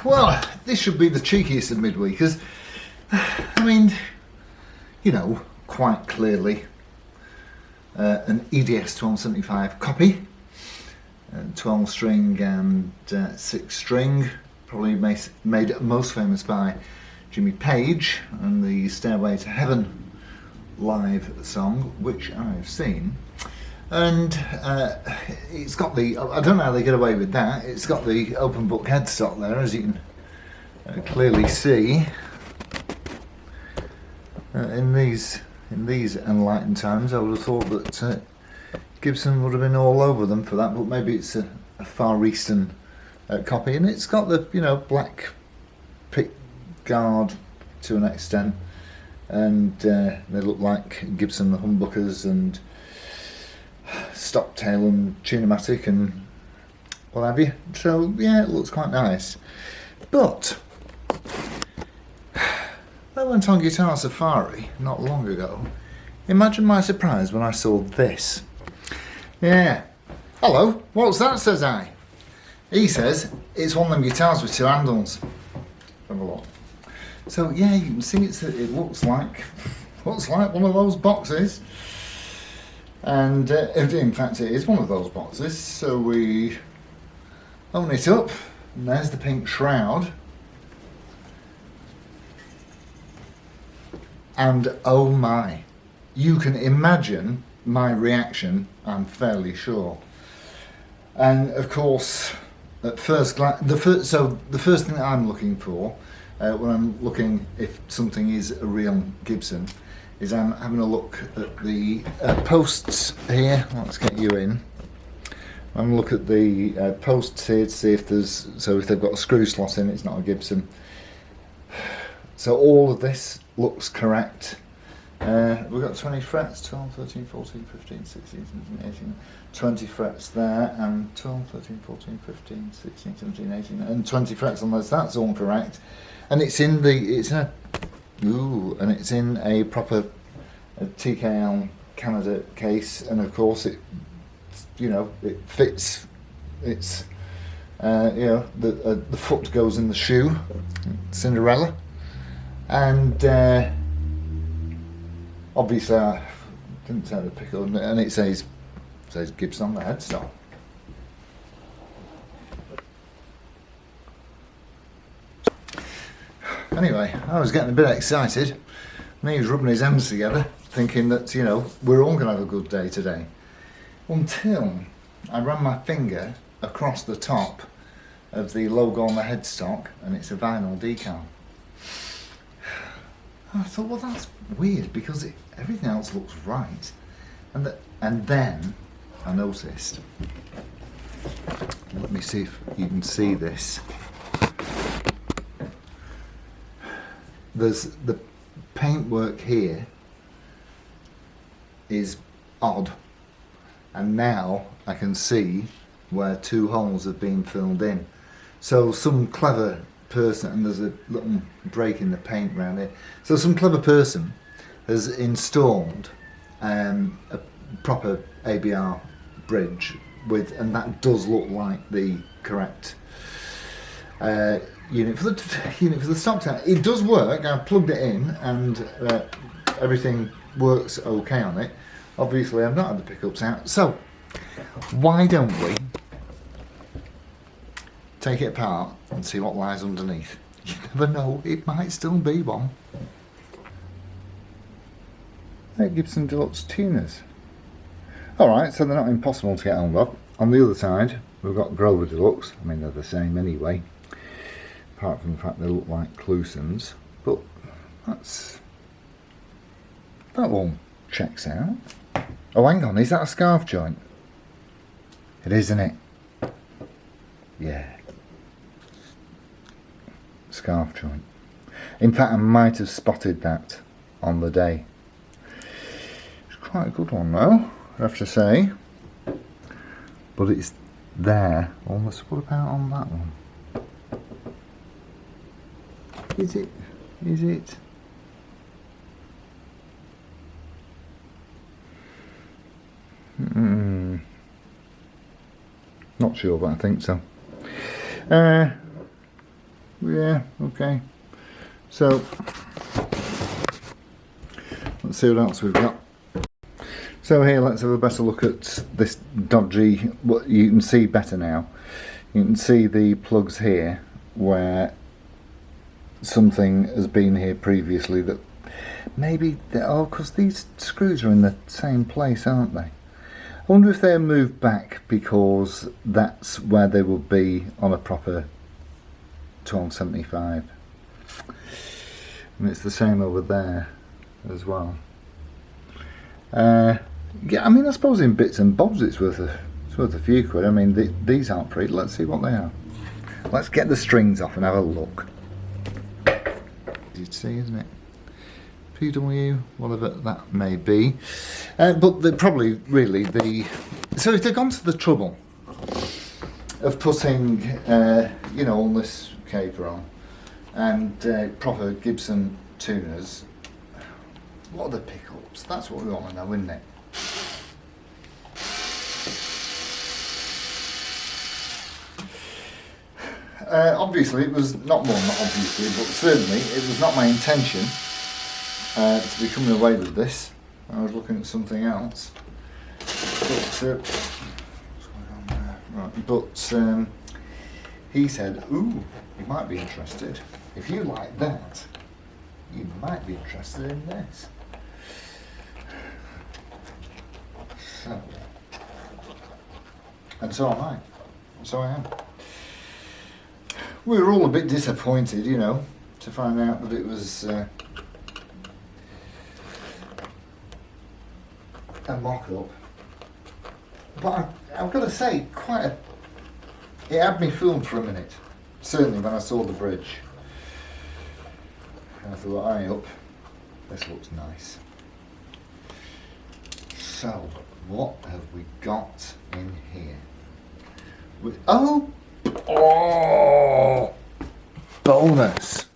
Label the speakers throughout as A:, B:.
A: well, this should be the cheekiest of midweekers. I mean, you know, quite clearly an EDS 1275 copy, 12 string and 6 string, probably made most famous by Jimmy Page and the Stairway to Heaven live song, which I've seen. And it's got the, I don't know how they get away with that, it's got the open book headstock there, as you can clearly see. In these enlightened times, I would have thought that Gibson would have been all over them for that, but maybe it's a Far Eastern copy, and it's got the, you know, black pick guard to an extent, and they look like Gibson the humbuckers and Stocktail and Tunematic and what have you. So yeah, it looks quite nice. But I went on Guitar Safari not long ago. Imagine my surprise when I saw this. Yeah. Hello, what's that, says I. He says it's one of them guitars with 2 handles. Have a look. So yeah, you can see it looks like one of those boxes. And in fact it is one of those boxes. So we open it up, and there's the pink shroud. And oh my, you can imagine my reaction, I'm fairly sure. And of course, at first glance, the first thing that I'm looking for when I'm looking if something is a real Gibson is I'm having a look at the posts here. Let's get you in. I'm going to look at the posts here to see if there's, so if they've got a screw slot in, it's not a Gibson. So all of this looks correct. We've got 20 frets, 12, 13, 14, 15, 16, 17, 18, 20 frets there, and 12, 13, 14, 15, 16, 17, 18, and 20 frets on those. That's all correct. And it's in a proper TKL Canada case, and of course it, you know, it fits. It's you know, the foot goes in the shoe, Cinderella. And obviously I didn't say the pickle, and it says Gibson on the headstock. Anyway, I was getting a bit excited, and he was rubbing his hands together, thinking that, you know, we're all going to have a good day today. Until I ran my finger across the top of the logo on the headstock, and it's a vinyl decal. I thought, well, that's weird because everything else looks right, and then I noticed. Let me see if you can see this. There's the paintwork here is odd, and now I can see where 2 holes have been filled in. So some clever person, and there's a little break in the paint around it, so some clever person has installed a proper ABR bridge with, and that does look like the correct unit for the stock tower. It does work. I've plugged it in, and everything works okay on it. Obviously I've not had the pickups out, so why don't we take it apart and see what lies underneath? You never know, it might still be one. They're Gibson Deluxe tuners. Alright, so they're not impossible to get hold of. On the other side, we've got Grover Deluxe. I mean, they're the same anyway, apart from the fact they look like Clusons. But that one checks out. Oh, hang on, is that a scarf joint? It is, isn't it? Yeah. Scarf joint. In fact, I might have spotted that on the day. It's quite a good one though, I have to say. But it's there. Almost. What about on that one? Is it? Is it? Not sure, but I think so. Yeah, okay. So let's see what else we've got. So here, let's have a better look at this dodgy, what you can see better now. You can see the plugs here where something has been here previously that maybe, because these screws are in the same place, aren't they? I wonder if they're moved back because that's where they will be on a proper 1275. And it's the same over there as well. Yeah, I mean, I suppose in bits and bobs it's worth a few quid. I mean, these aren't free. Let's see what they are. Let's get the strings off and have a look. Easy to see, isn't it? PW, whatever that may be. But they're probably really so if they've gone to the trouble of putting, you know, all this caper on and proper Gibson tuners, what are the pickups? That's what we want to know, isn't it? Obviously, it was not obviously, but certainly it was not my intention to be coming away with this. I was looking at something else. But, what's going on there? Right, but he said, "Ooh, you might be interested. If you like that, you might be interested in this." So, and so am I. So I am. We were all a bit disappointed, you know, to find out that it was a mock-up. But I've got to say, it had me fooled for a minute. Certainly when I saw the bridge. And I thought, aye up, this looks nice. So, what have we got in here? Oh, bonus!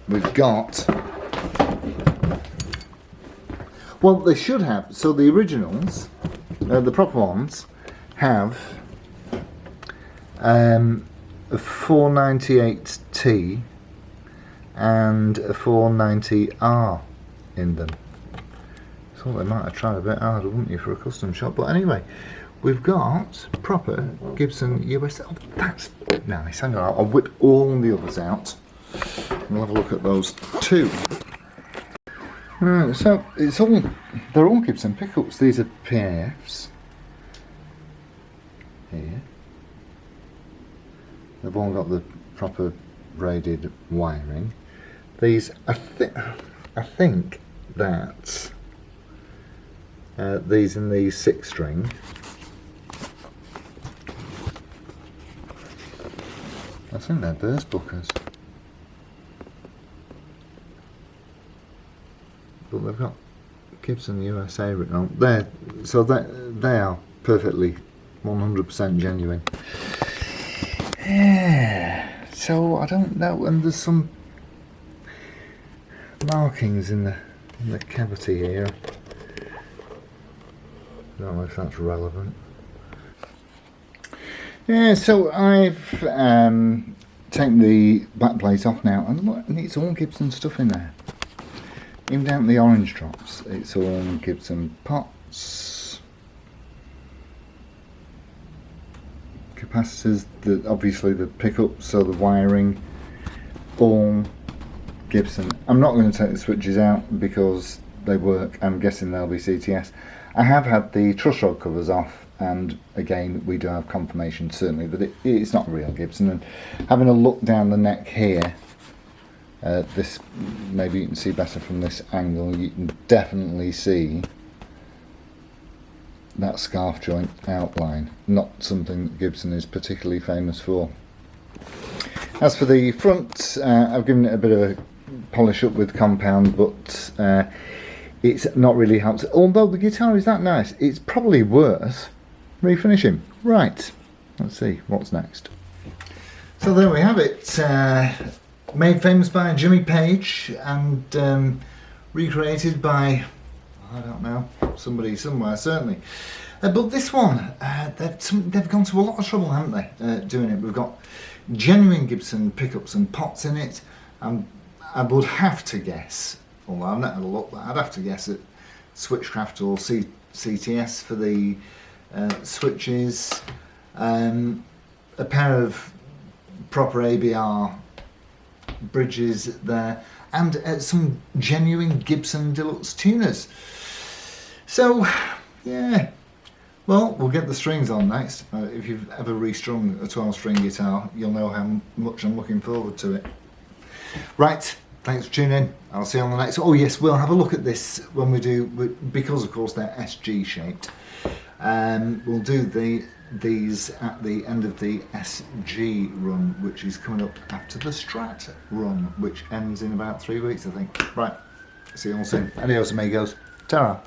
A: We've got, well, they should have, so the originals, the proper ones, have a 498T and a 490R in them. So they might have tried a bit harder, wouldn't you, for a custom shop? But anyway, we've got proper Gibson US. Oh, that's nice. Hang on, I'll whip all the others out. We'll have a look at those too. Right, so they're all Gibson pickups. These are PAFs. Here. They've all got the proper braided wiring. These, I think that these in the 6-string. I think they're burst bookers. But they've got Gibson USA written on there, so they are perfectly 100% genuine. Yeah. So I don't know, and there's some markings in the cavity here. I don't know if that's relevant. Yeah, so I've taken the back plate off now, and look, it's all Gibson stuff in there. Even down to the orange drops, it's all Gibson pots, capacitors, obviously the pickups, so the wiring, all Gibson. I'm not going to take the switches out because they work. I'm guessing they'll be CTS. I have had the truss rod covers off, and again we do have confirmation certainly that it's not real Gibson. And having a look down the neck here, this, maybe you can see better from this angle, you can definitely see that scarf joint outline, not something that Gibson is particularly famous for. As for the front, I've given it a bit of a polish up with compound, but it's not really helped. Although the guitar is that nice, it's probably worth refinishing. Right, let's see what's next. So there we have it. Made famous by Jimmy Page and recreated by, I don't know, somebody somewhere certainly. But this one, they've gone to a lot of trouble, haven't they, doing it. We've got genuine Gibson pickups and pots in it. I would have to guess, although I've not had a look, but I'd have to guess at Switchcraft or CTS for the switches, a pair of proper ABR bridges there, and some genuine Gibson deluxe tuners. So yeah, well, we'll get the strings on next. If you've ever restrung a 12-string guitar, you'll know how much I'm looking forward to it. Right, thanks for tuning in. I'll see you on the next. Oh yes, we'll have a look at this when we do, because of course they're SG shaped. We'll do these at the end of the SG run, which is coming up after the Strat run, which ends in about 3 weeks, I think. Right, see you all soon. Adios amigos. Ta-ra.